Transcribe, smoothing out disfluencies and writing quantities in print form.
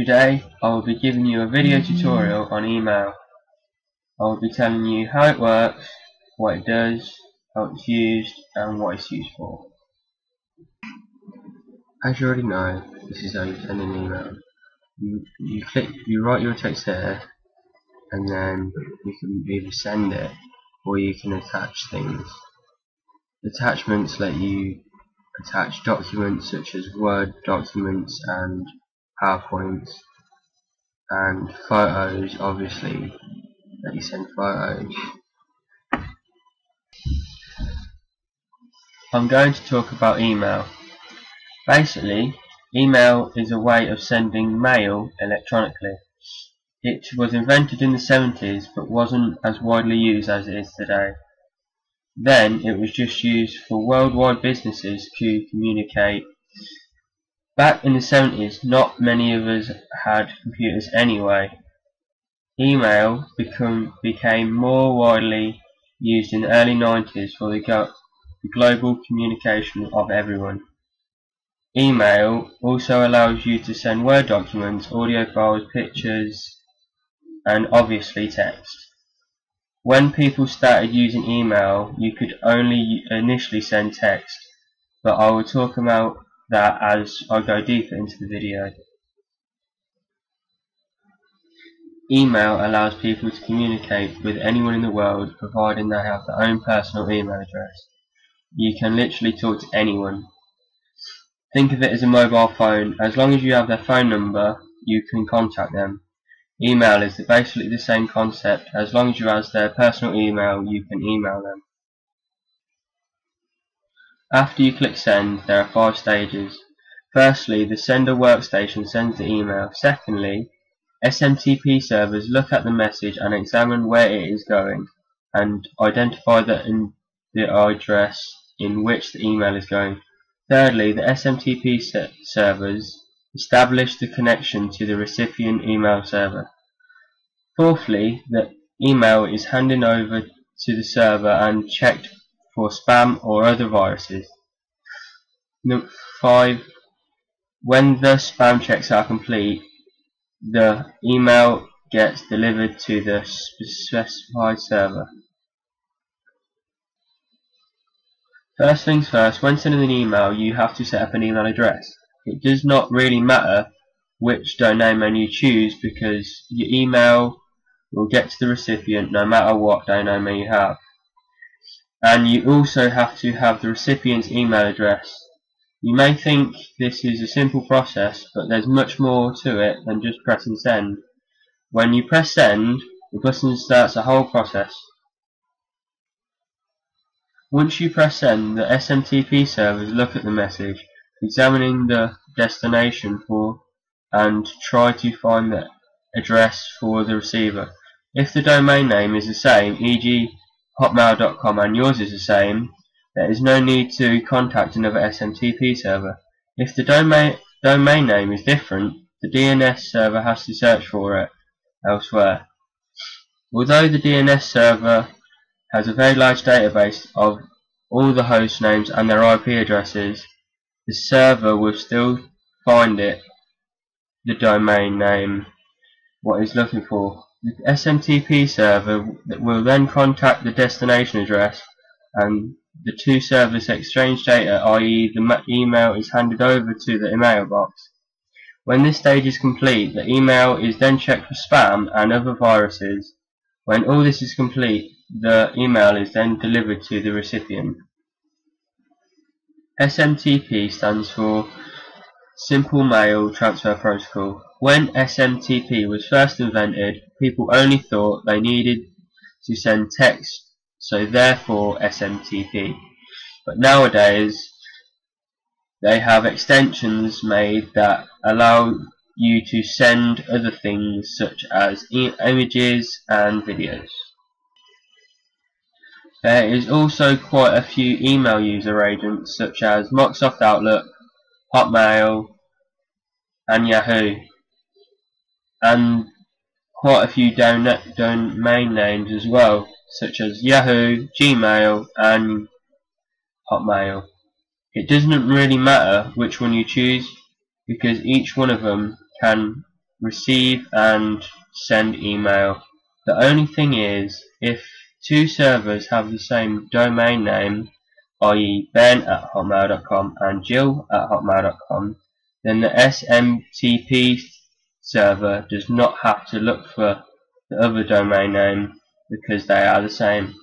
Today I will be giving you a video tutorial on email. I will be telling you how it works, what it does, how it's used and what it's used for. As you already know, this is how you send an email. You write your text there, and then you can either send it or you can attach things. Attachments let you attach documents such as Word documents and PowerPoints, and photos, obviously, that you send photos. I'm going to talk about email. Basically, email is a way of sending mail electronically. It was invented in the 70s but wasn't as widely used as it is today. Then it was just used for worldwide businesses to communicate. Back in the 70s, not many of us had computers anyway. Email became more widely used in the early 90s for the global communication of everyone. Email also allows you to send Word documents, audio files, pictures, and obviously text. When people started using email, you could only initially send text, but I will talk about that as I go deeper into the video. Email allows people to communicate with anyone in the world, providing they have their own personal email address. You can literally talk to anyone. Think of it as a mobile phone. As long as you have their phone number, you can contact them. Email is basically the same concept. As long as you have their personal email, you can email them. After you click send, there are 5 stages. Firstly, the sender workstation sends the email. Secondly, SMTP servers look at the message and examine where it is going and identify the address in which the email is going. Thirdly, the SMTP servers establish the connection to the recipient email server. Fourthly, the email is handed over to the server and checked for spam or other viruses. 5. When the spam checks are complete, the email gets delivered to the specified server. First things first, when sending an email, you have to set up an email address. It does not really matter which domain name you choose because your email will get to the recipient no matter what domain name you have. And you also have to have the recipient's email address. You may think this is a simple process, but there's much more to it than just pressing send. When you press send, the button starts the whole process. Once you press send, the SMTP servers look at the message, examining the destination and try to find the address for the receiver. If the domain name is the same, e.g. hotmail.com, and yours is the same, there is no need to contact another SMTP server. If the domain name is different, the DNS server has to search for it elsewhere. Although the DNS server has a very large database of all the host names and their IP addresses, the server will still find the domain name what it's looking for. The SMTP server will then contact the destination address and the two servers exchange data, i.e. the email is handed over to the email box. When this stage is complete, the email is then checked for spam and other viruses. When all this is complete, the email is then delivered to the recipient. SMTP stands for Simple Mail Transfer Protocol. When SMTP was first invented, people only thought they needed to send text, so therefore SMTP. But nowadays, they have extensions made that allow you to send other things such as images and videos. There is also quite a few email user agents such as Microsoft Outlook, Hotmail and Yahoo, and quite a few domain names as well, such as Yahoo, Gmail and Hotmail. It doesn't really matter which one you choose because each one of them can receive and send email. The only thing is, if two servers have the same domain name, i.e. ben@hotmail.com and jill@hotmail.com, then the SMTP server does not have to look for the other domain name because they are the same.